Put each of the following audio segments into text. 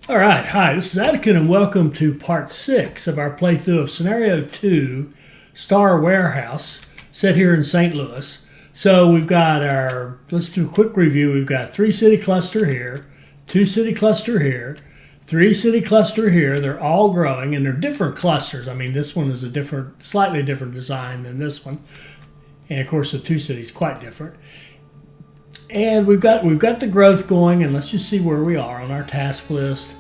All right, hi, this is Attican, and welcome to part 6 of our playthrough of Scenario 2, Star Warehouse, set here in St. Louis. So we've got let's do a quick review. We've got 3 city cluster here, 2 city cluster here, 3 city cluster here. They're all growing, and they're different clusters. I mean, this one is a slightly different design than this one. And of course, the 2 cities quite different. And we've got the growth going, and let's just see where we are on our task list.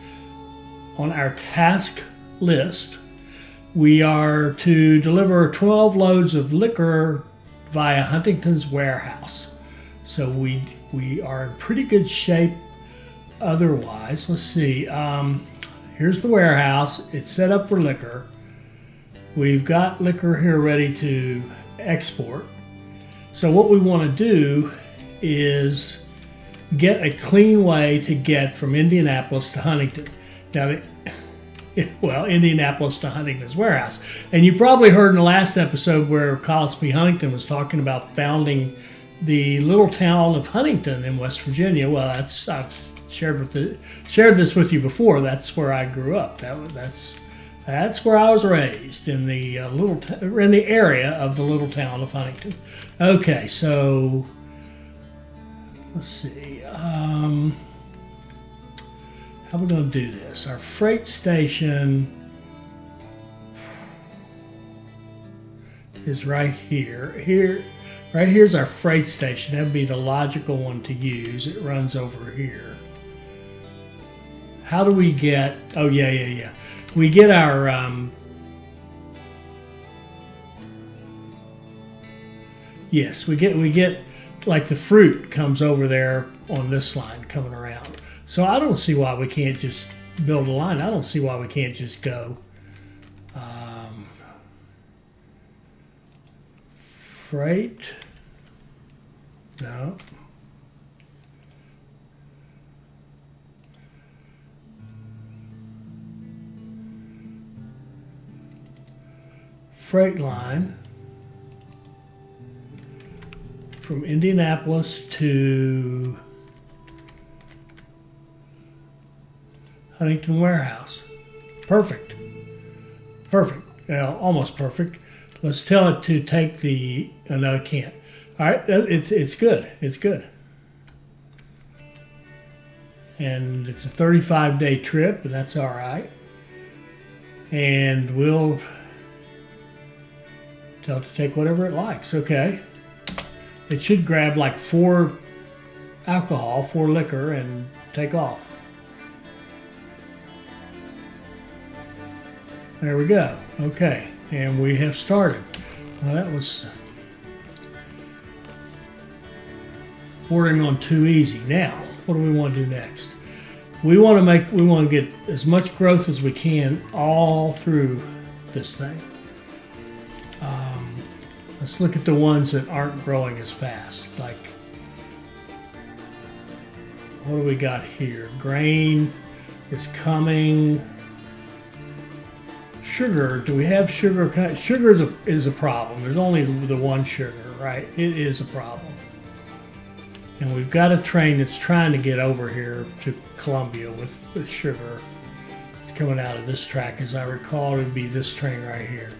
On our task list, we are to deliver 12 loads of liquor via Huntington's warehouse. So we are in pretty good shape otherwise. Let's see. Here's the warehouse. It's set up for liquor. We've got liquor here ready to export. So what we want to do is get a clean way to get from Indianapolis to Huntington. Now, Indianapolis to Huntington's warehouse. And you probably heard in the last episode where Collis B. Huntington was talking about founding the little town of Huntington in West Virginia. Well, I've shared this with you before. That's where I grew up. That's where I was raised, in the in the area of the little town of Huntington. Okay, so let's see. How are we going to do this? Our freight station is right here. Right here's our freight station. That would be the logical one to use. It runs over here. How do we get? Oh yeah. We get our yes. We get like the fruit comes over there on this line coming around. So I don't see why we can't just build a line. I don't see why we can't just go freight. No. Freight line from Indianapolis to Huntington warehouse. Perfect. Well, almost perfect. Let's tell it to take the. Oh, no, it can't. All right, it's good. It's good. And it's a 35-day trip, but that's all right. And we'll tell it to take whatever it likes. Okay. It should grab like 4 liquor, and take off. There we go. Okay, and we have started. Well, that was bordering on too easy. Now, what do we want to do next? We want to get as much growth as we can all through this thing. Let's look at the ones that aren't growing as fast. Like, what do we got here? Grain is coming. Sugar, do we have sugar? Sugar is a problem. There's only the one sugar, right? It is a problem. And we've got a train that's trying to get over here to Columbia with sugar. It's coming out of this track. As I recall, it would be this train right here.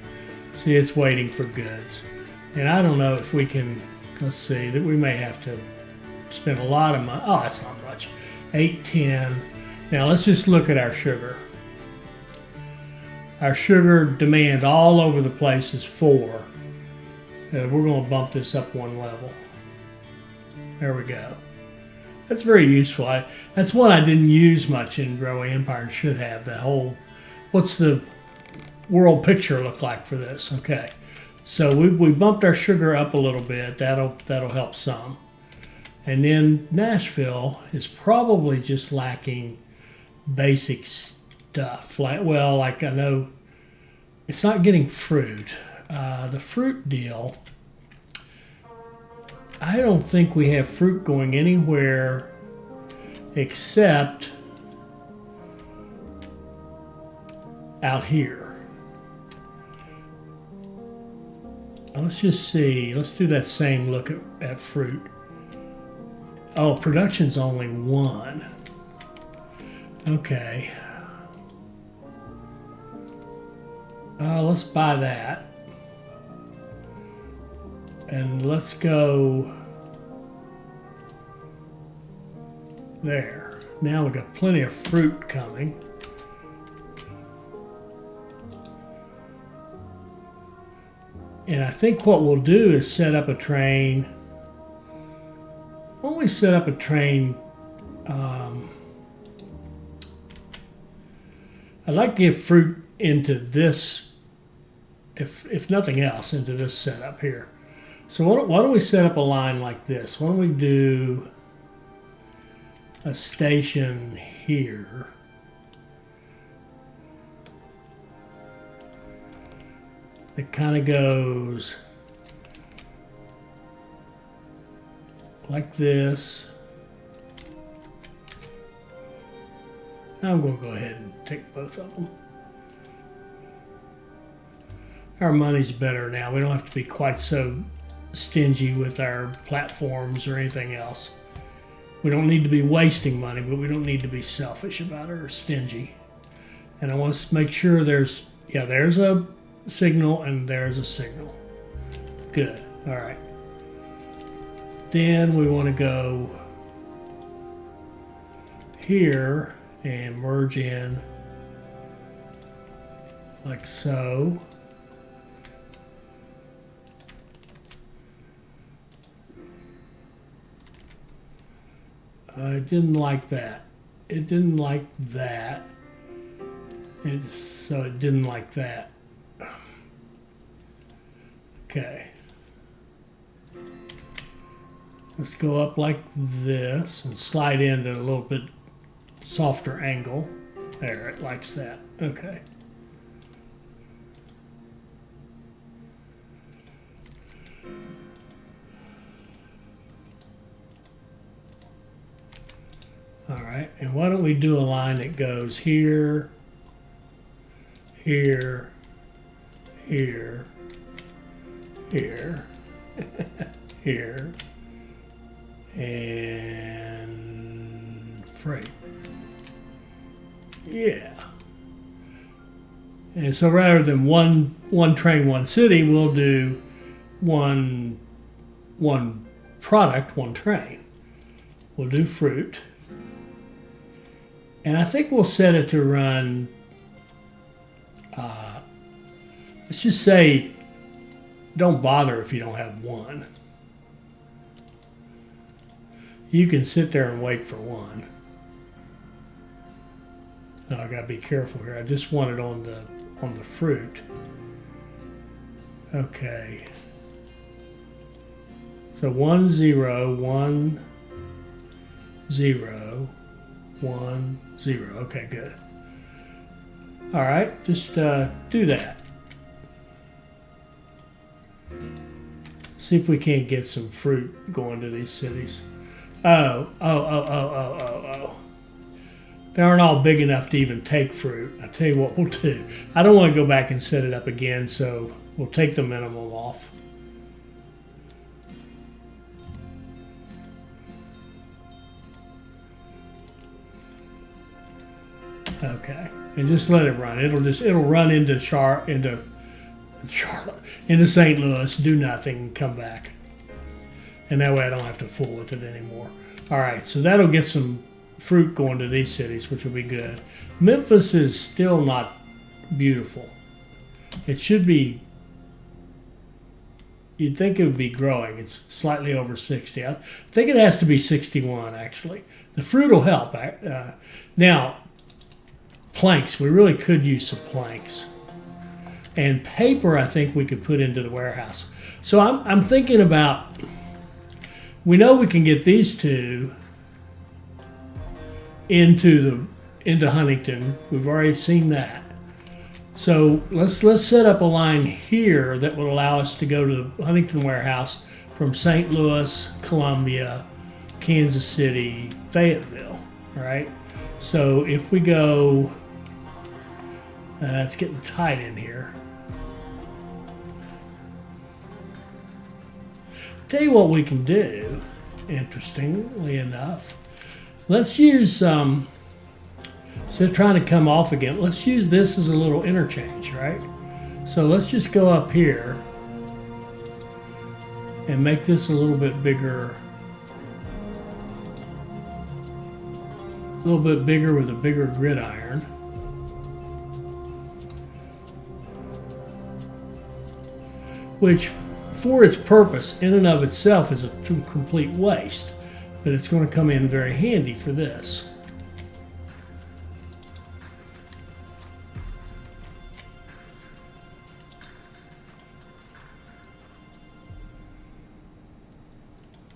See, it's waiting for goods. And I don't know if we can, let's see, that we may have to spend a lot of money. Oh, that's not much. 810. Now let's just look at our sugar. Our sugar demand all over the place is 4. We're going to bump this up 1 level. There we go. That's very useful. That's one I didn't use much in Growing Empire and should have. That whole, what's the world picture look like for this? Okay. So we bumped our sugar up a little bit. That'll help some. And then Nashville is probably just lacking basic stuff. Like I know it's not getting fruit. The fruit deal, I don't think we have fruit going anywhere except out here. Let's just see. Let's do that same look at fruit. Oh, production's only 1. Okay. Let's buy that. And let's go there. Now we've got plenty of fruit coming. And I think what we'll do is set up a train. Why don't we set up a train? I'd like to get fruit into this, if nothing else, into this setup here. So why don't we set up a line like this? Why don't we do a station here? It kind of goes like this. I'm going to go ahead and take both of them. Our money's better now. We don't have to be quite so stingy with our platforms or anything else. We don't need to be wasting money, but we don't need to be selfish about it or stingy. And I want to make sure there's a signal and there's a signal. Good. All right. Then we want to go here and merge in like so. I didn't like that. It didn't like that. So it didn't like that. Okay. Let's go up like this and slide into a little bit softer angle. There, it likes that. Okay. All right, and why don't we do a line that goes here, here, here, here, here, and freight. Yeah. And so rather than one train, one city, we'll do one product, one train. We'll do fruit. And I think we'll set it to run, let's just say, don't bother if you don't have one. You can sit there and wait for one. Oh, I gotta be careful here. I just want it on the fruit. Okay. So 1 0 1 0 1 0. Okay, good. All right, just do that. See if we can't get some fruit going to these cities. Oh. They aren't all big enough to even take fruit. I'll tell you what we'll do. I don't want to go back and set it up again, so we'll take the minimum off. Okay, and just let it run. It'll run into St. Louis, do nothing, and come back. And that way I don't have to fool with it anymore. All right, so that'll get some fruit going to these cities, which will be good. Memphis is still not beautiful. It should be. You'd think it would be growing. It's slightly over 60. I think it has to be 61, actually. The fruit will help. Now, planks. We really could use some planks. And paper, I think we could put into the warehouse. So I'm thinking about, we know we can get these two into Huntington. We've already seen that. So let's set up a line here that will allow us to go to the Huntington warehouse from St. Louis, Columbia, Kansas City, Fayetteville. All right. So if we go, it's getting tight in here. Tell you what we can do, interestingly enough. Let's use Instead of trying to come off again, let's use this as a little interchange, right? So let's just go up here and make this a little bit bigger. A little bit bigger with a bigger gridiron. Which, for its purpose, in and of itself, is a complete waste. But it's going to come in very handy for this.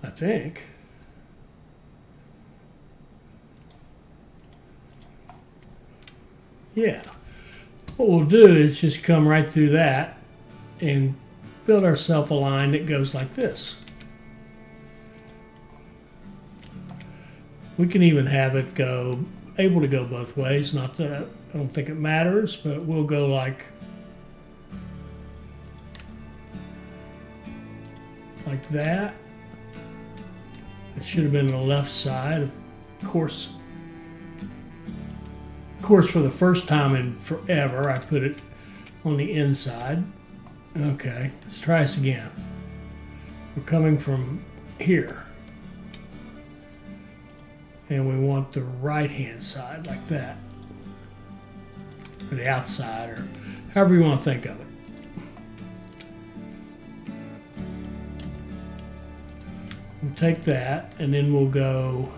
I think. Yeah. What we'll do is just come right through that and build ourselves a line that goes like this. We can even have it able to go both ways. Not that I don't think it matters, but we'll go like that. It should have been the left side, of course. Of course, for the first time in forever, I put it on the inside. Okay, let's try this again. We're coming from here. And we want the right-hand side like that. Or the outside, or however you want to think of it. We'll take that, and then we'll go,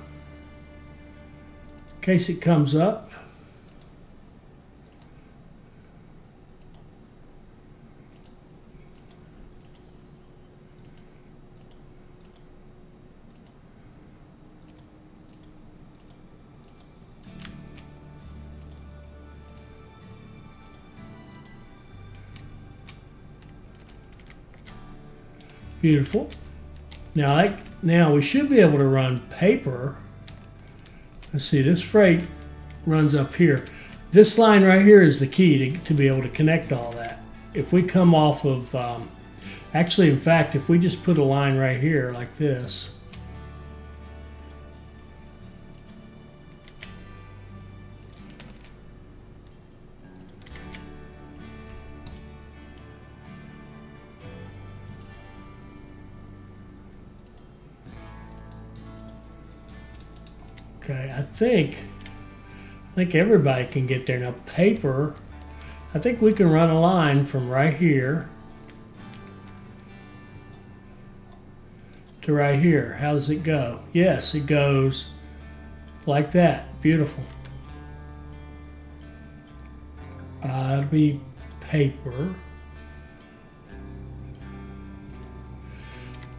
in case it comes up, beautiful. Now we should be able to run paper. Let's see, this freight runs up here. This line right here is the key to be able to connect all that. If we come off of, actually, in fact, if we just put a line right here like this, okay, I think everybody can get there. Now paper, I think we can run a line from right here to right here. How does it go? Yes, it goes like that. Beautiful. It'll be paper.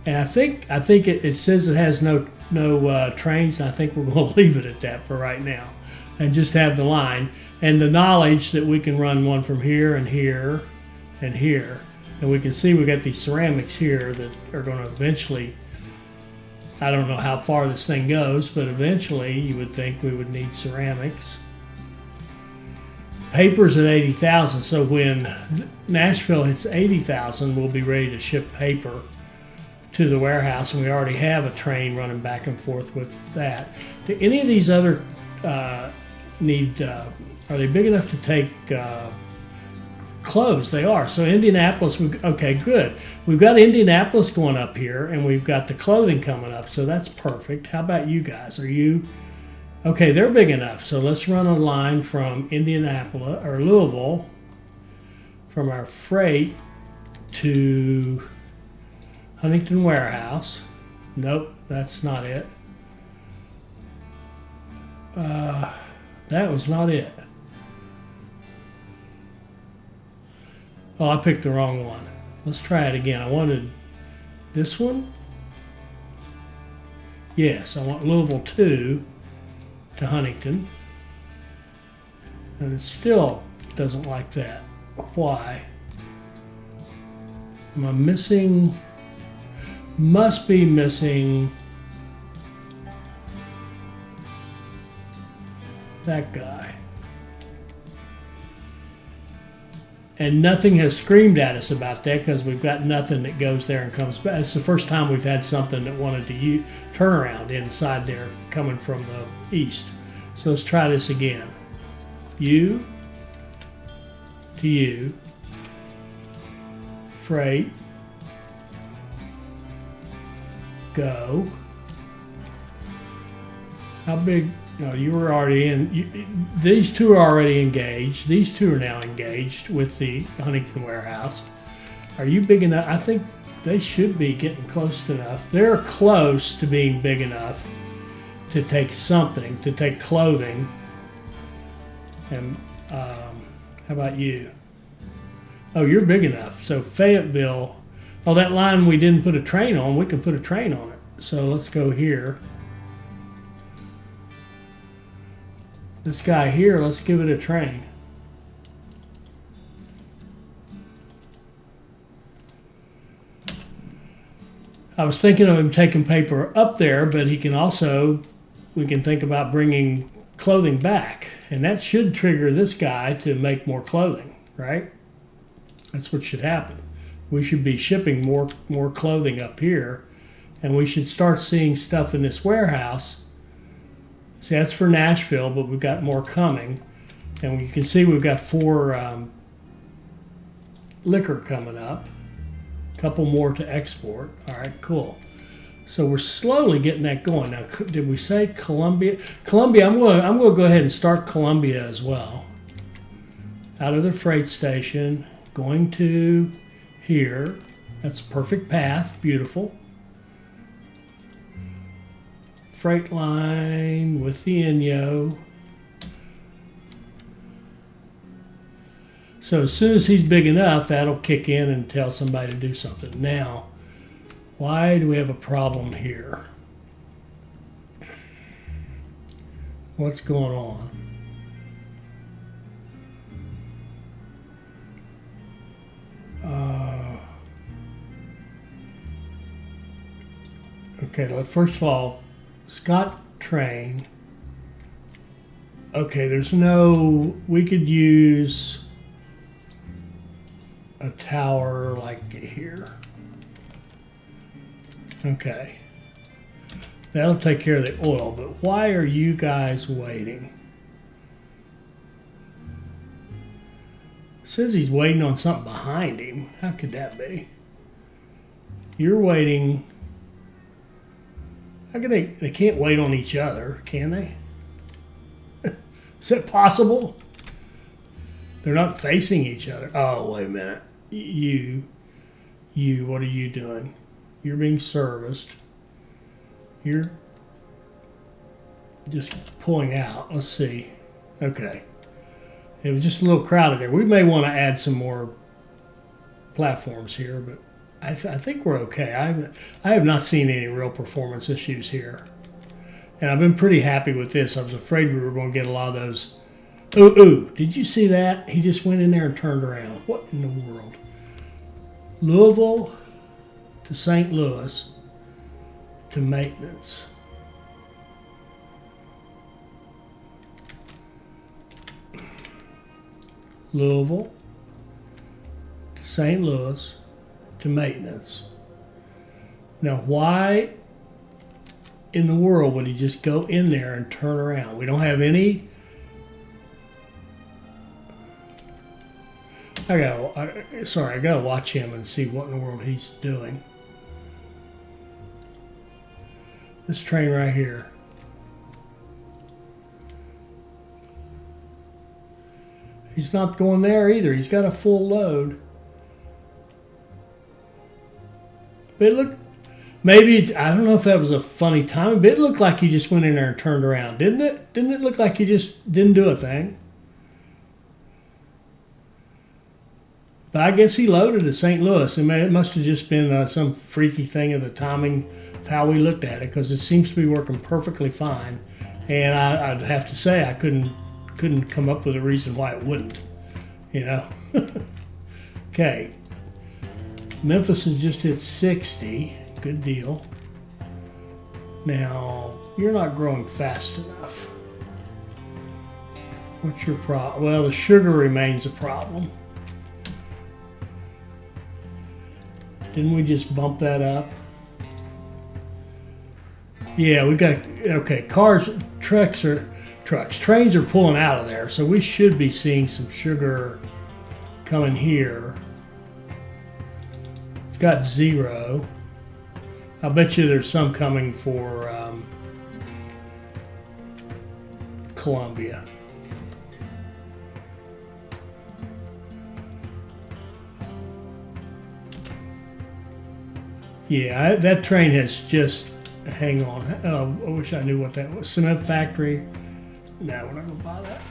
And I think it says it has no trains, and I think we're going to leave it at that for right now and just have the line and the knowledge that we can run one from here and here and here, and we can see we got these ceramics here that are going to eventually, I don't know how far this thing goes, but eventually you would think we would need ceramics. Paper's at 80,000, so when Nashville hits 80,000, we'll be ready to ship paper to the warehouse, and we already have a train running back and forth with that. Do any of these other are they big enough to take clothes? They are. So Indianapolis, okay, good. We've got Indianapolis going up here, and we've got the clothing coming up, so that's perfect. How about you guys? Are you, okay, they're big enough. So let's run a line from Indianapolis, or Louisville, from our freight to Huntington warehouse. Nope, that's not it. That was not it. Oh, I picked the wrong one. Let's try it again. I wanted this one. Yes, I want Louisville 2 to Huntington. And it still doesn't like that. Why? Am I missing? Must be missing that guy. And nothing has screamed at us about that because we've got nothing that goes there and comes back. It's the first time we've had something that wanted to turn around inside there coming from the east. So let's try this again. you to you, freight, go. How big? No, you were already in. These two are already engaged. These two are now engaged with the Huntington warehouse. Are you big enough? I think they should be getting close enough. They're close to being big enough to take something, to take clothing. And how about you? Oh, you're big enough. So Fayetteville. Oh, that line we didn't put a train on, we can put a train on it. So let's go here. This guy here, let's give it a train. I was thinking of him taking paper up there, but he can also, we can think about bringing clothing back. And that should trigger this guy to make more clothing, right? That's what should happen. We should be shipping more clothing up here, and we should start seeing stuff in this warehouse. See, that's for Nashville, but we've got more coming. And you can see we've got 4 liquor coming up. A couple more to export. All right, cool. So we're slowly getting that going. Now, did we say Columbia? Columbia, I'm going to go ahead and start Columbia as well. Out of the freight station, going to here. That's a perfect path. Beautiful. Freight line with the Inyo. So as soon as he's big enough, that'll kick in and tell somebody to do something. Now, why do we have a problem here? What's going on? Okay, first of all, Scott train. Okay, there's no, we could use a tower like here. Okay. That'll take care of the oil, but why are you guys waiting? Says he's waiting on something behind him. How could that be? You're waiting. How can they can't wait on each other, can they? Is that possible? They're not facing each other. Oh, wait a minute. You, what are you doing? You're being serviced. You're just pulling out. Let's see. Okay. It was just a little crowded there. We may want to add some more platforms here, but I think we're okay. I have not seen any real performance issues here. And I've been pretty happy with this. I was afraid we were going to get a lot of those. Ooh, did you see that? He just went in there and turned around. What in the world? Louisville to St. Louis to maintenance. Louisville to St. Louis to maintenance. Now, why in the world would he just go in there and turn around? We don't have any. I gotta watch him and see what in the world he's doing. This train right here. He's not going there either. He's got a full load. But it looked, maybe, I don't know if that was a funny time, but it looked like he just went in there and turned around, didn't it? Didn't it look like he just didn't do a thing? But I guess he loaded at St. Louis. It must have just been some freaky thing of the timing of how we looked at it, because it seems to be working perfectly fine. And I'd have to say I couldn't come up with a reason why it wouldn't, you know. Okay. Memphis has just hit 60. Good deal. Now, you're not growing fast enough. What's your problem? Well, the sugar remains a problem. Didn't we just bump that up? Yeah, we got, okay, trucks are trucks. Trains are pulling out of there, so we should be seeing some sugar coming here. It's got 0. I bet you there's some coming for Columbia. Yeah, that train has just, hang on. I wish I knew what that was. Cement factory. No, we're not going to buy that.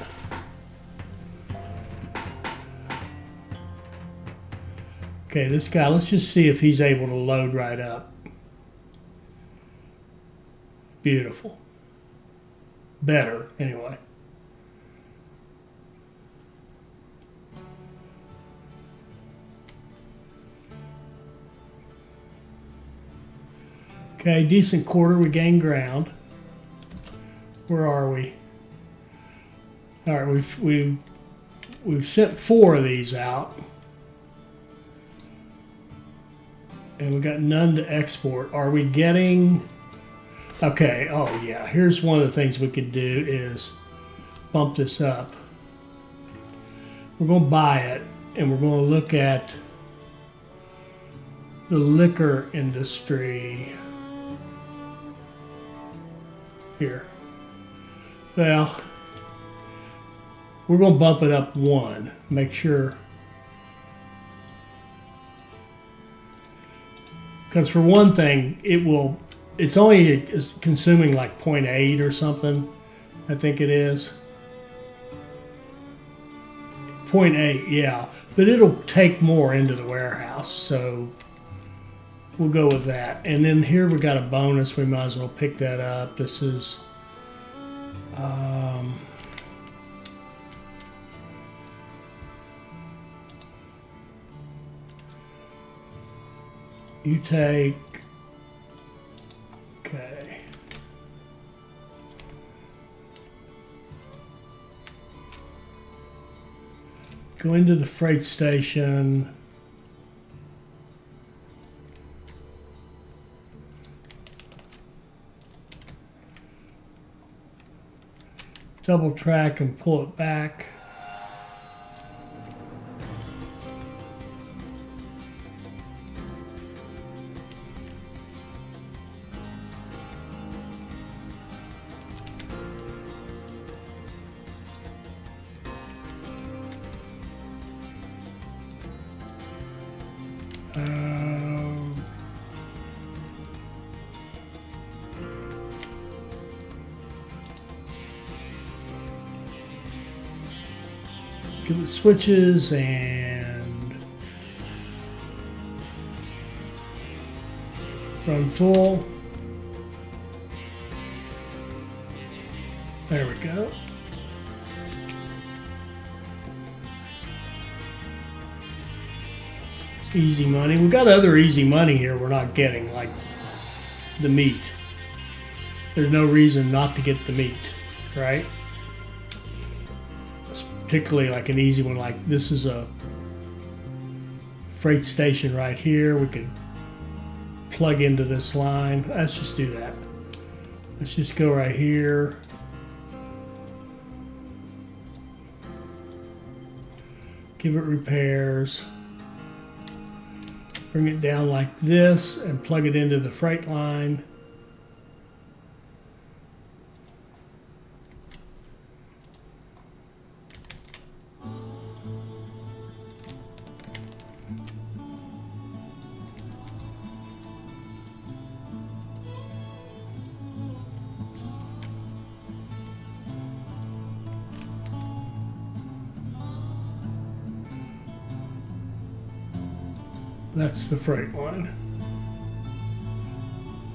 Okay, this guy, let's just see if he's able to load right up. Beautiful. Better, anyway. Okay, decent quarter. We gained ground. Where are we? All right, we've sent 4 of these out, and we got none to export. Are we getting? Okay. Oh yeah. Here's one of the things we could do is bump this up. We're going to buy it, and we're going to look at the liquor industry here. Well, we're going to bump it up 1. Make sure. Because for one thing, it's only consuming like 0.8 or something. I think it is. 0.8, yeah. But it'll take more into the warehouse, so we'll go with that. And then here we got a bonus. We might as well pick that up. This is you take, okay. Go into the freight station. Double track and pull it back. Give it switches and run full. There we go. Easy money. We've got other easy money here we're not getting, like the meat. There's no reason not to get the meat, right? Particularly like an easy one, like this is a freight station right here. We could plug into this line. Let's just do that. Let's just go right here. Give it repairs. Bring it down like this and plug it into the freight line. That's the freight line.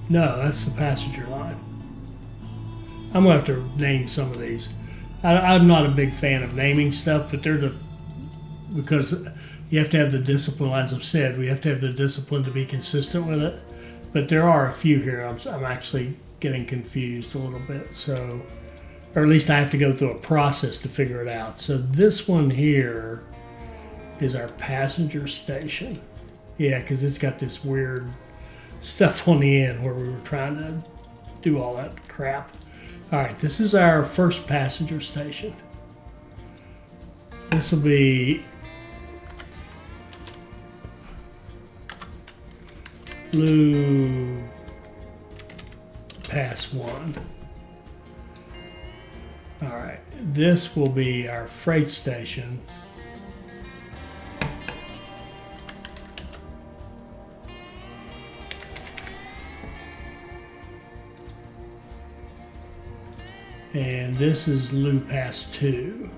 No, that's the passenger line. I'm gonna have to name some of these. I'm not a big fan of naming stuff, but they're because you have to have the discipline. As I've said, we have to have the discipline to be consistent with it. But there are a few here I'm actually getting confused a little bit. So, or at least I have to go through a process to figure it out. So this one here is our passenger station. Yeah, because it's got this weird stuff on the end where we were trying to do all that crap. All right, this is our first passenger station. This will be Blue Pass 1. All right, this will be our freight station. And this is Lou Pass 2.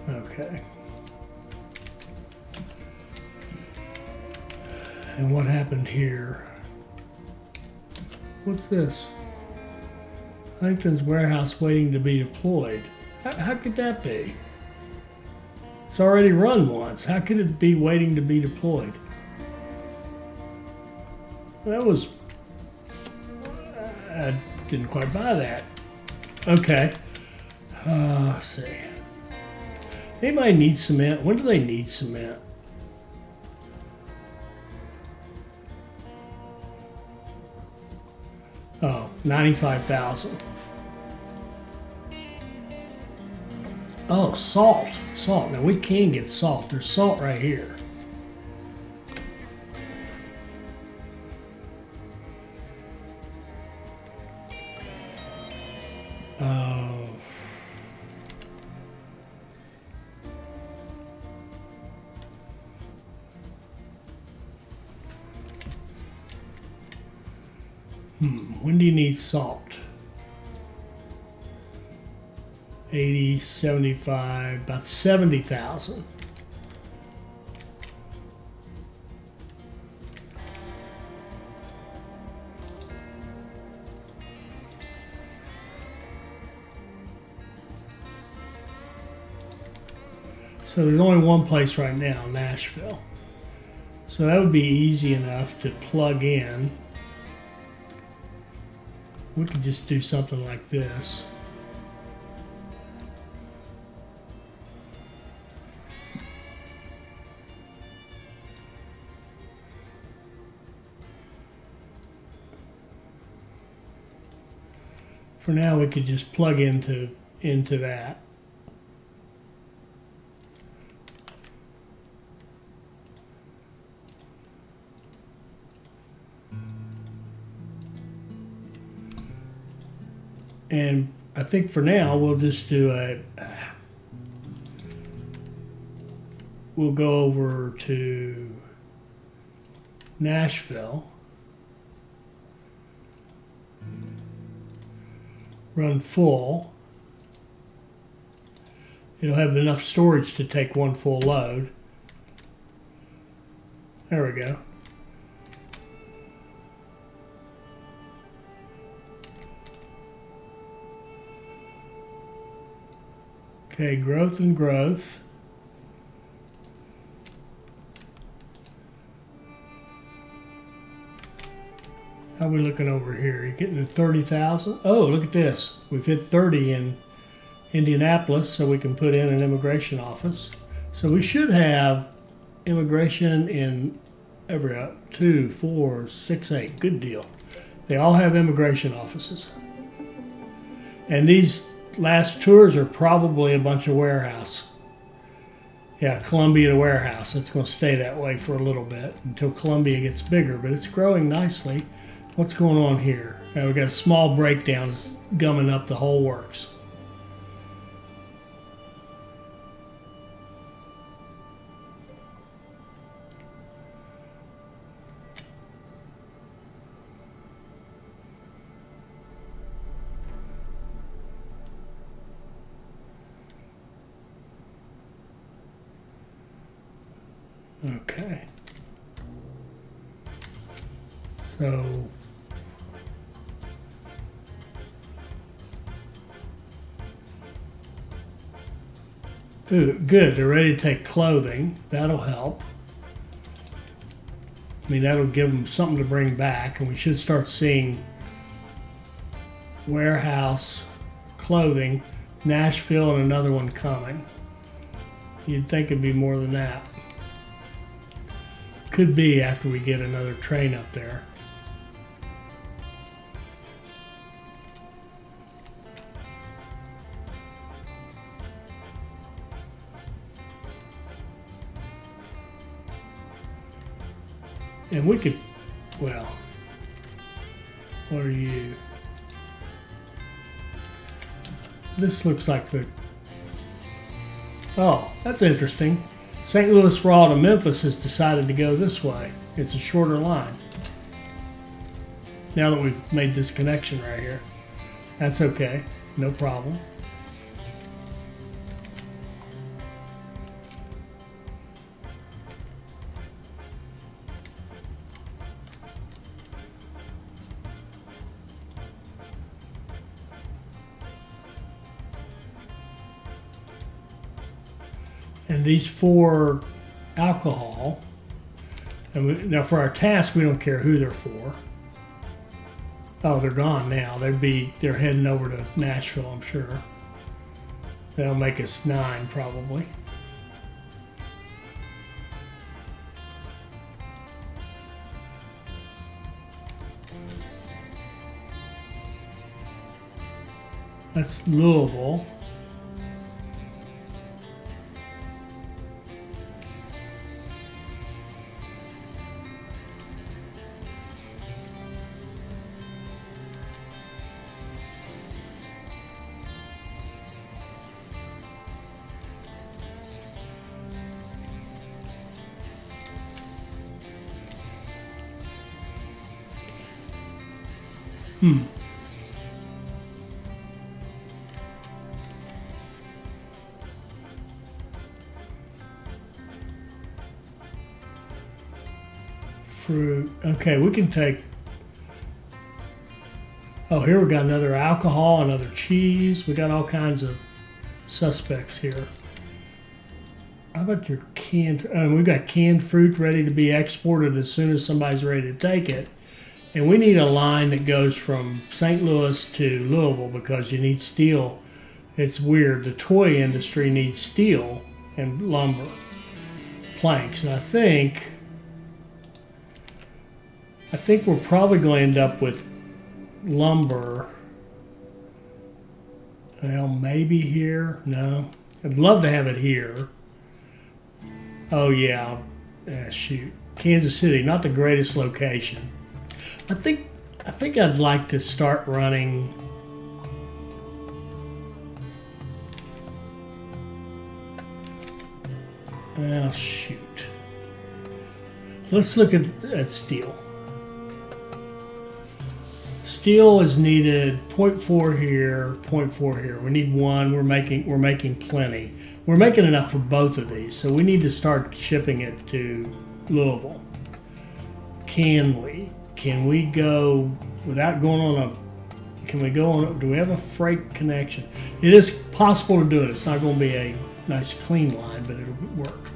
Okay. And what happened here? What's this? Huntington's warehouse waiting to be deployed. How could that be? It's already run once. How could it be waiting to be deployed? That was... I didn't quite buy that. Okay. Let's see. Anybody need cement? When do they need cement? Oh, 95,000. Oh, salt. Salt. Now we can get salt. There's salt right here. When do you need salt? 80, 75, about 70,000. So there's only one place right now, Nashville. So that would be easy enough to plug in. We could just do something like this. For now, we could just plug into that. And I think for now, we'll just do we'll go over to Nashville. Run full. It'll have enough storage to take one full load. There we go. Okay, growth and growth. How are we looking over here? You're getting to 30,000? Oh, look at this. We've hit 30 in Indianapolis, so we can put in an immigration office. So we should have immigration in every 2, 4, 6, 8. Good deal. They all have immigration offices. And these last tours are probably a bunch of warehouse. Yeah, Columbia to warehouse. It's going to stay that way for a little bit until Columbia gets bigger, but it's growing nicely. What's going on here? Now we've got a small breakdown gumming up the whole works. Okay. So good. They're ready to take clothing. That'll help. I mean, that'll give them something to bring back, and we should start seeing warehouse, clothing, Nashville, and another one coming. You'd think it'd be more than that. Could be after we get another train up there. And we could, well, what are you? This looks like the, oh, that's interesting. St. Louis Raw to Memphis has decided to go this way. It's a shorter line. Now that we've made this connection right here. That's okay, no problem. And these 4 alcohol, and now for our task, we don't care who they're for. Oh, they're gone now. They're heading over to Nashville, I'm sure. That'll make us 9 probably. That's Louisville. Fruit. Okay, we can take. Oh, here we got another alcohol, another cheese. We got all kinds of suspects here. How about your canned? We've got canned fruit ready to be exported as soon as somebody's ready to take it. And we need a line that goes from St. Louis to Louisville because you need steel. It's weird. The toy industry needs steel and lumber, planks. And I think we're probably going to end up with lumber. Well, maybe here. No. I'd love to have it here. Oh, yeah. Shoot. Kansas City, not the greatest location. I think I'd like to start running. Oh, shoot. Let's look at steel. Steel is needed 0.4 here, 0.4 here. We need 1. We're making plenty. We're making enough for both of these, so we need to start shipping it to Louisville. Can we? Can we go without going on a? Can we go on? Do we have a freight connection? It is possible to do it. It's not going to be a nice clean line, but it'll work.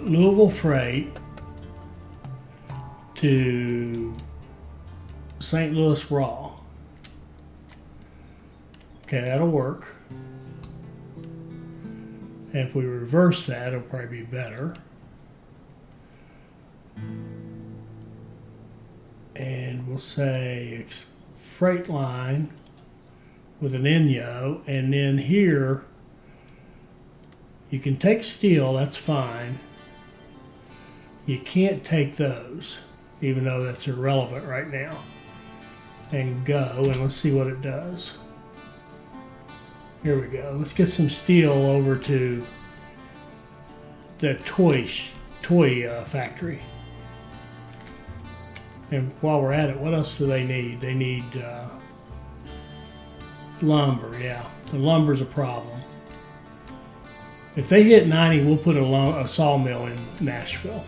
Louisville freight to St. Louis raw. Okay, that'll work. And if we reverse that, it'll probably be better. And we'll say freight line with an Inyo, and then here you can take steel, that's fine. You can't take those, even though that's irrelevant right now. And go, and let's see what it does. Here we go. Let's get some steel over to the toy factory. And while we're at it, what else do they need? They need lumber, yeah. The lumber's a problem. If they hit 90, we'll put a sawmill in Nashville.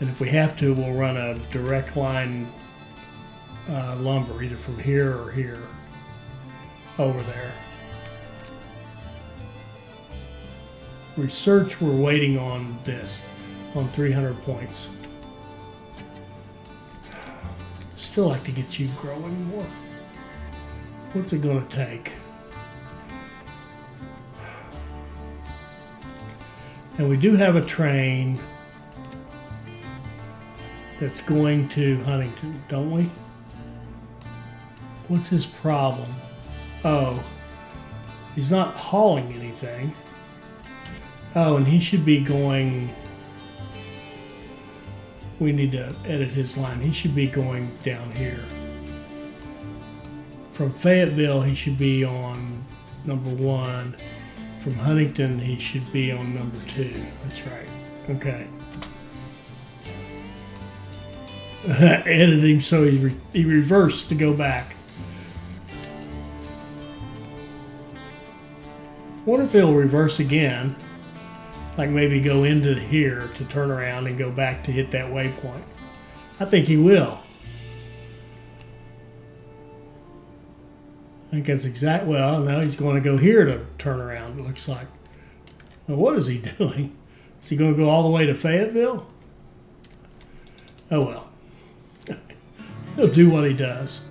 And if we have to, we'll run a direct line lumber, either from here or here, over there. Research, we're waiting on this, on 300 points. Still like to get you growing more. What's it going to take? And we do have a train that's going to Huntington, don't we? What's his problem? Oh, he's not hauling anything. Oh, and he should be going... We need to edit his line. He should be going down here. From Fayetteville, he should be on number 1. From Huntington, he should be on number 2. That's right. Okay. Edit him so he reversed to go back. Wonder if he'll reverse again. Like maybe go into here to turn around and go back to hit that waypoint. I think he will. I think that's exact. Well, now he's going to go here to turn around, it looks like. Well, what is he doing? Is he going to go all the way to Fayetteville? Oh, well. He'll do what he does.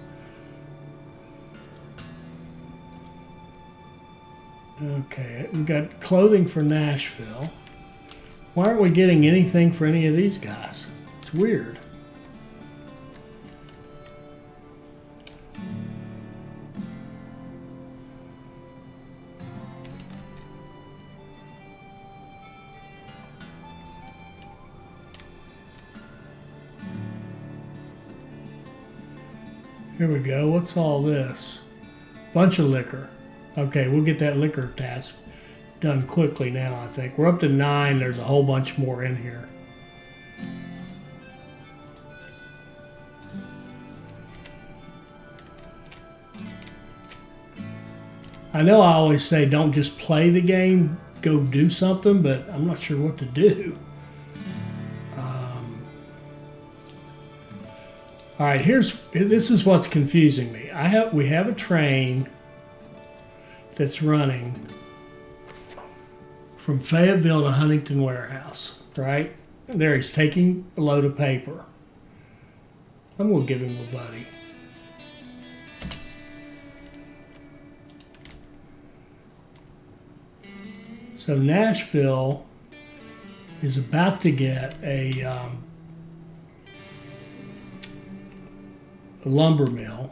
Okay, we've got clothing for Nashville. Why aren't we getting anything for any of these guys? It's weird. Here we go. What's all this? Bunch of liquor. Okay, we'll get that liquor task done quickly now, I think. We're up to 9. There's a whole bunch more in here. I know I always say don't just play the game, go do something, but I'm not sure what to do. All right, this is what's confusing me. We have a train that's running from Fayetteville to Huntington Warehouse, right? There he's taking a load of paper. I'm going to give him a buddy. So Nashville is about to get a lumber mill.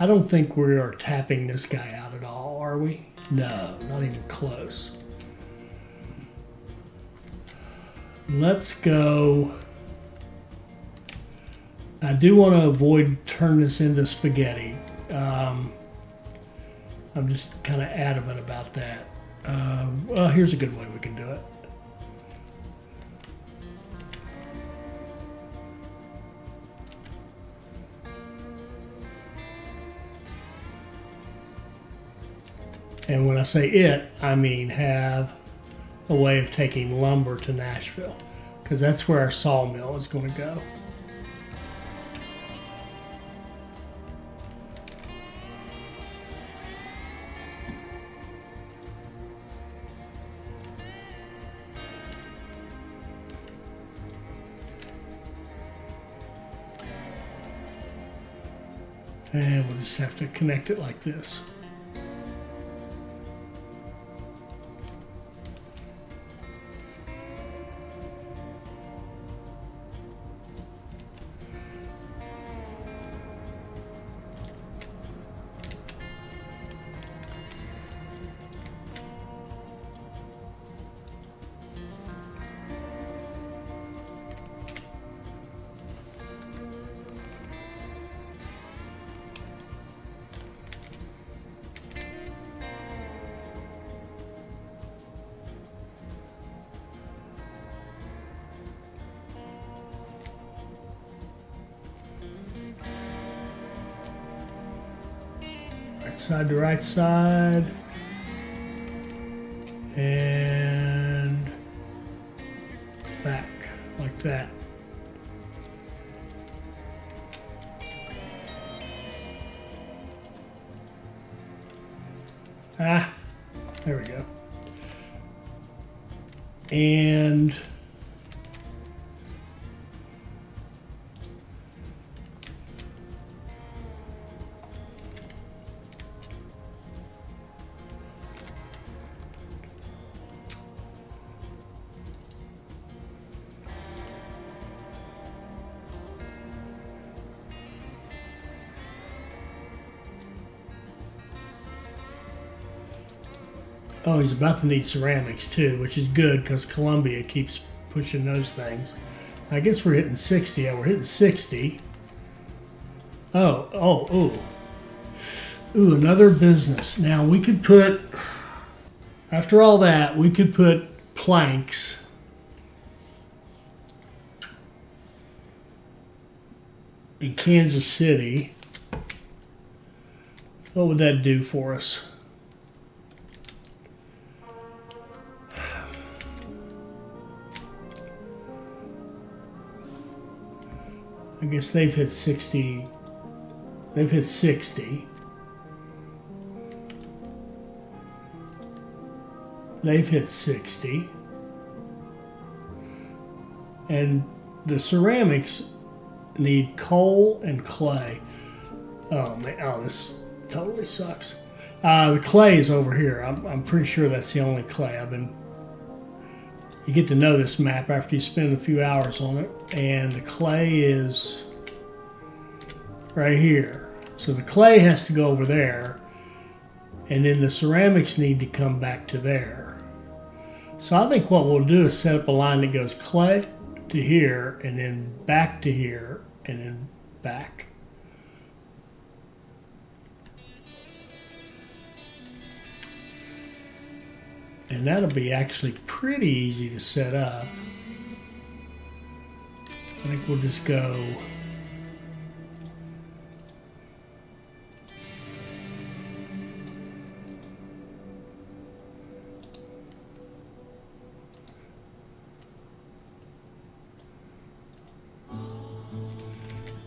I don't think we are tapping this guy out at all, are we? No, not even close. Let's go. I do want to avoid turning this into spaghetti. I'm just kind of adamant about that. Well, here's a good way we can do it. And when I say it, I mean have a way of taking lumber to Nashville, because that's where our sawmill is going to go. And we'll just have to connect it like this. Side to right side, and back like that. Ah, there we go. And Oh, he's about to need ceramics too, which is good because Columbia keeps pushing those things. I guess we're hitting 60. Yeah, we're hitting 60. Oh. Ooh, another business. Now we could put, after all that, we could put planks in Kansas City. What would that do for us? I guess they've hit 60. They've hit 60. They've hit 60. And the ceramics need coal and clay. Oh man, oh, this totally sucks. The clay is over here. I'm pretty sure that's the only clay. You get to know this map after you spend a few hours on it. And the clay is right here. So the clay has to go over there. And then the ceramics need to come back to there. So I think what we'll do is set up a line that goes clay to here, and then back to here, and then back. And that'll be actually pretty easy to set up. I think we'll just go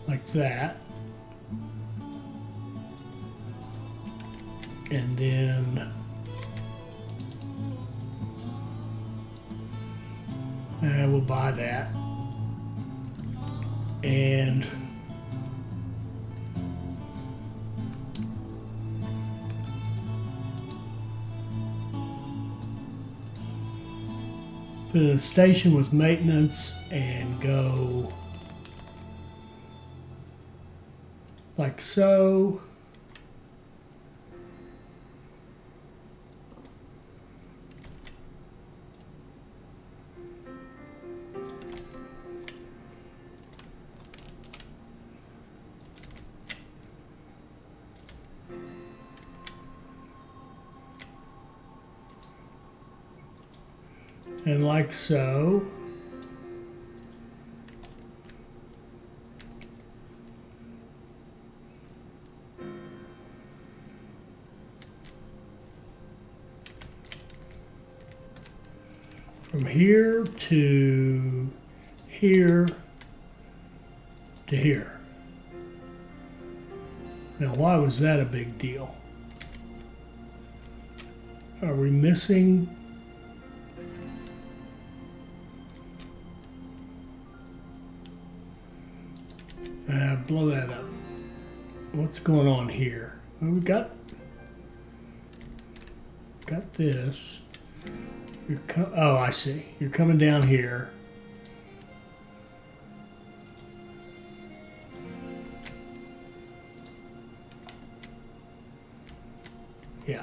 like that. And then we'll buy that. And put in a station with maintenance and go like so. And like so. From here to here to here. Now, why was that a big deal? Are we missing? Blow that up. What's going on here? Well, we got this. Oh, I see. You're coming down here. Yeah.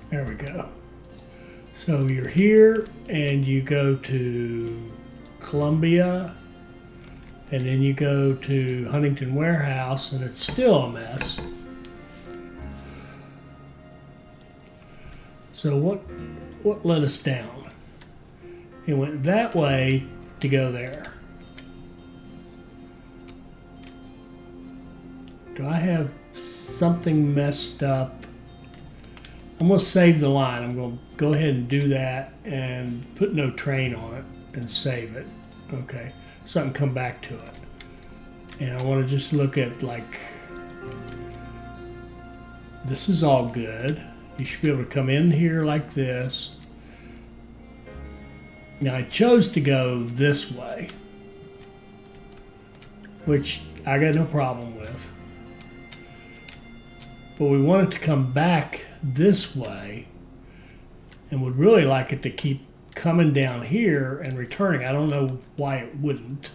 There we go. So you're here and you go to Columbia and then you go to Huntington Warehouse and it's still a mess. So what let us down? It went that way to go there. Do I have something messed up? I'm going to save the line. I'm going to go ahead and do that and put no train on it and save it. Okay, so I can come back to it. And I want to just look at, like, this is all good. You should be able to come in here like this. Now I chose to go this way, which I got no problem with. But we want it to come back this way and would really like it to keep coming down here and returning. I don't know why it wouldn't.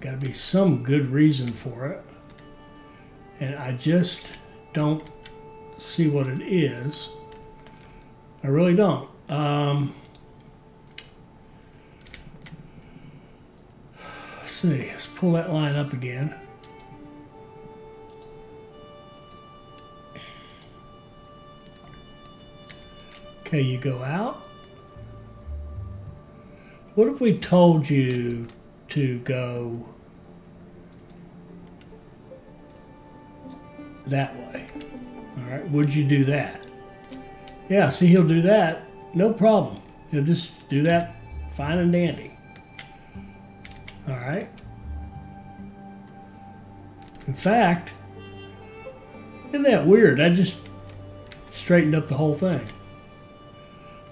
Got to be some good reason for it. And I just don't see what it is. I really don't. Let's see. Let's pull that line up again. Okay, you go out. What if we told you to go that way? All right, would you do that? Yeah, see, he'll do that. No problem. He'll just do that fine and dandy. All right. In fact, isn't that weird? I just straightened up the whole thing.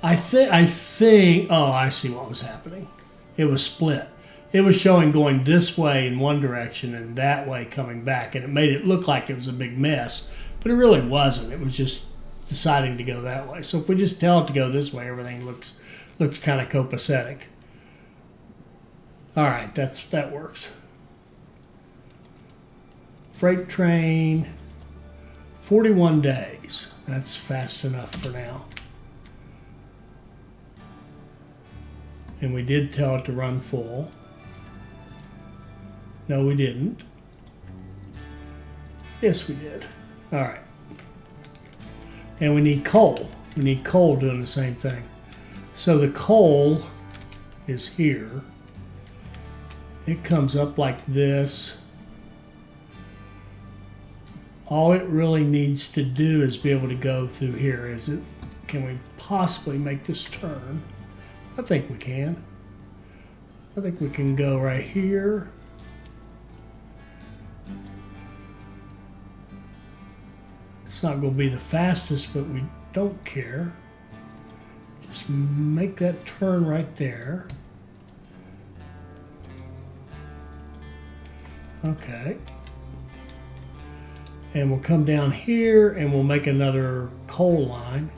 I think, oh, I see what was happening. It was split. It was showing going this way in one direction and that way coming back, and it made it look like it was a big mess, but it really wasn't. It was just deciding to go that way. So if we just tell it to go this way, everything looks kind of copacetic. All right, that works. Freight train, 41 days. That's fast enough for now. And we did tell it to run full. No, we didn't. Yes, we did. All right. And we need coal. We need coal doing the same thing. So the coal is here. It comes up like this. All it really needs to do is be able to go through here. Can we possibly make this turn? I think we can. I think we can go right here. It's not going to be the fastest, but we don't care. Just make that turn right there. Okay. And we'll come down here and we'll make another coal line.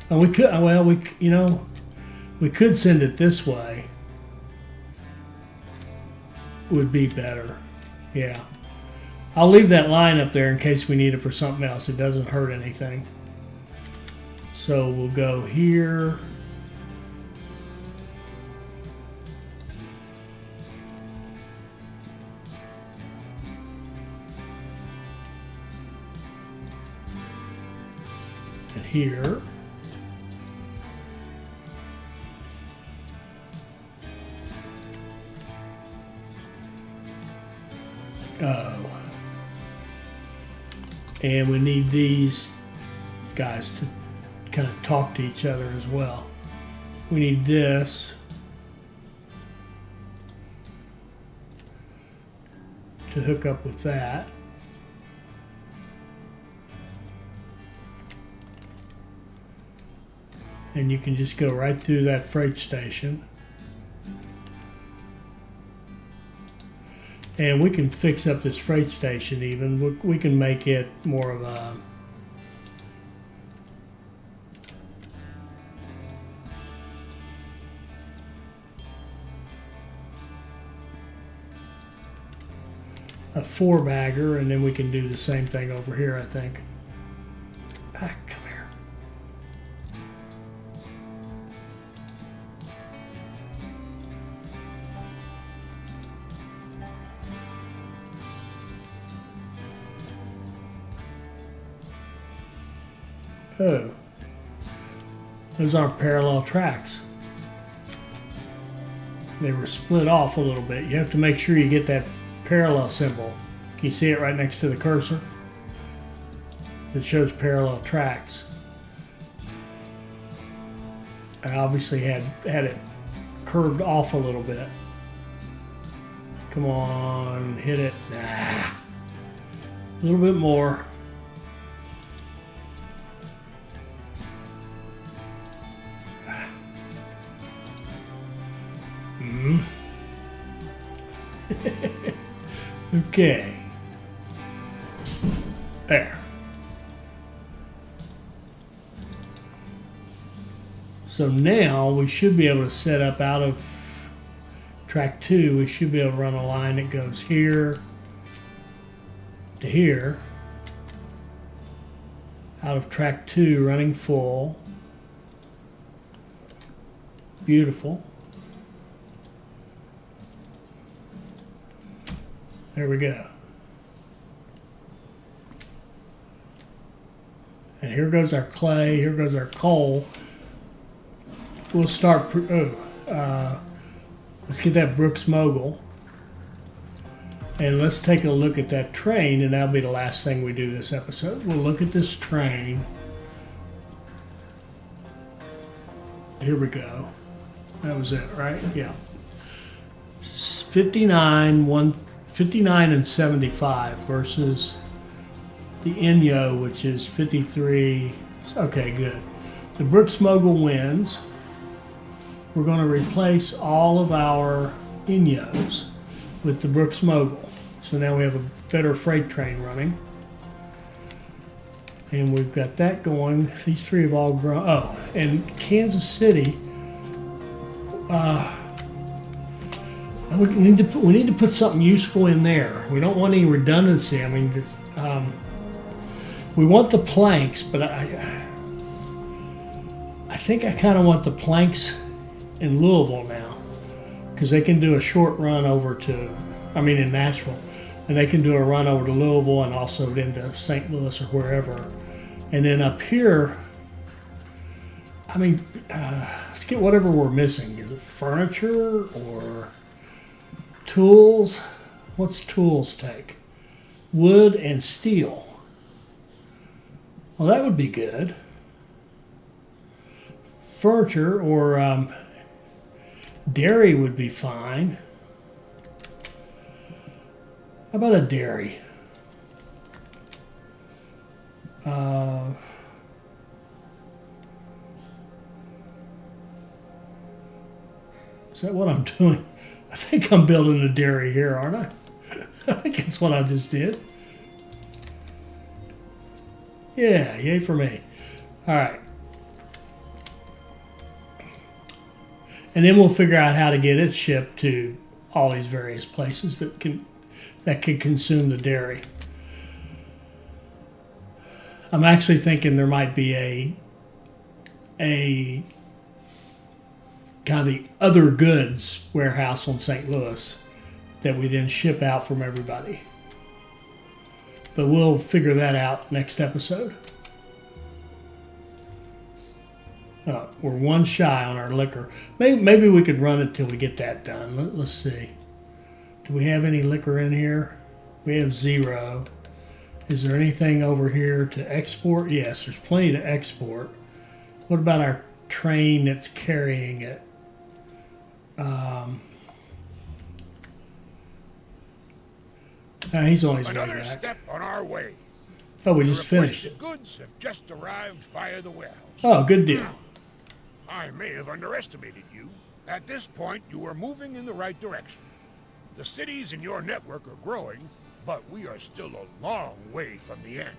And we could, well, we could send it this way. Would be better. Yeah. I'll leave that line up there in case we need it for something else. It doesn't hurt anything. So we'll go here. And here. And we need these guys to kind of talk to each other as well. We need this to hook up with that. And you can just go right through that freight station. And we can fix up this freight station even. We can make it more of a 4-bagger, and then we can do the same thing over here, I think. Ah, come here. Oh, those aren't parallel tracks. They were split off a little bit. You have to make sure you get that parallel symbol. Can you see it right next to the cursor? It shows parallel tracks. I obviously had it curved off a little bit. Come on, hit it. Nah. A little bit more. Okay. There. So now we should be able to set up out of track 2, we should be able to run a line that goes here to here, out of track 2 running full. Beautiful. There we go. And here goes our clay, here goes our coal. We'll start, let's get that Brooks Mogul. And let's take a look at that train, and that'll be the last thing we do this episode. We'll look at this train. Here we go. That was it, right? Yeah. 59 and 75 versus the Inyo, which is 53. Okay, good. The Brooks Mogul wins. We're going to replace all of our Inyos with the Brooks Mogul. So now we have a better freight train running. And we've got that going. These three have all grown. Oh, and Kansas City. We need to put something useful in there. We don't want any redundancy. I mean, we want the planks, but I think I kind of want the planks in Louisville now, because they can do a short run over to, in Nashville, and they can do a run over to Louisville and also into St. Louis or wherever. And then up here, let's get whatever we're missing. Is it furniture or tools? What's tools take? Wood and steel. Well, that would be good. Furniture or dairy would be fine. How about a dairy? Is that what I'm doing? I think I'm building a dairy here, aren't I? I think that's what I just did. Yeah, yay for me. All right. And then we'll figure out how to get it shipped to all these various places that can consume the dairy. I'm actually thinking there might be a kind of the other goods warehouse on St. Louis that we then ship out from everybody. But we'll figure that out next episode. We're one shy on our liquor. Maybe we could run it till we get that done. Let's see. Do we have any liquor in here? We have 0. Is there anything over here to export? Yes, there's plenty to export. What about our train that's carrying it? He's on his way back. Another step on our way. Oh, we just finished it. Goods have just arrived via the warehouse. Oh, good deal. I may have underestimated you. At this point, you are moving in the right direction. The cities in your network are growing, but we are still a long way from the end.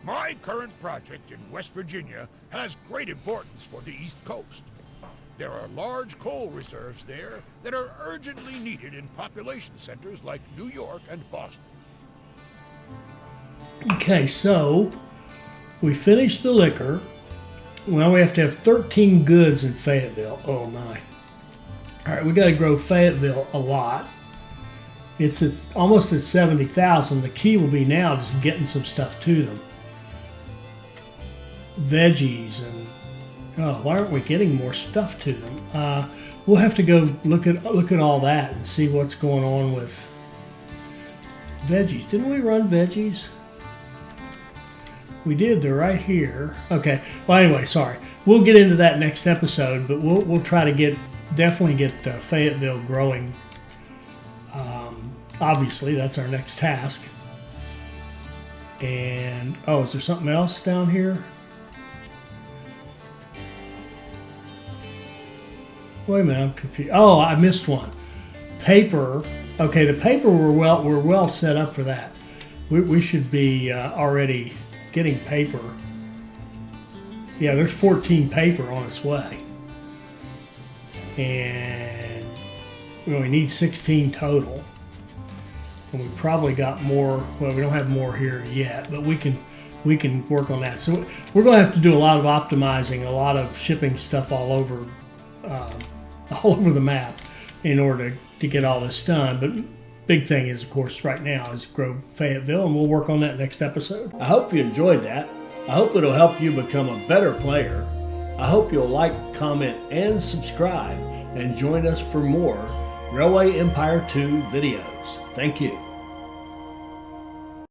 My current project in West Virginia has great importance for the East Coast. There are large coal reserves there that are urgently needed in population centers like New York and Boston. Okay, so we finished the liquor. Well, we have to have 13 goods in Fayetteville. Oh my. All right, we got to grow Fayetteville a lot. It's almost at 70,000. The key will be now just getting some stuff to them. Veggies and why aren't we getting more stuff to them? We'll have to go look at all that and see what's going on with veggies. Didn't we run veggies? We did. They're right here. Okay. Well, anyway, sorry. We'll get into that next episode, but we'll try to definitely get Fayetteville growing. Obviously, that's our next task. And is there something else down here? Wait a minute, I'm confused. Oh, I missed one. Paper. Okay, the paper we're well set up for that. We should be already getting paper. Yeah, there's 14 paper on its way. and we only need 16 total. And we probably got more. Well, we don't have more here yet, but we can work on that. So we're going to have to do a lot of optimizing, a lot of shipping stuff all over the map in order to get all this done. But big thing is, of course, right now is grow Fayetteville, and we'll work on that next episode. I hope you enjoyed that. I hope it'll help you become a better player. I hope you'll like, comment, and subscribe, and join us for more Railway Empire 2 videos. Thank you.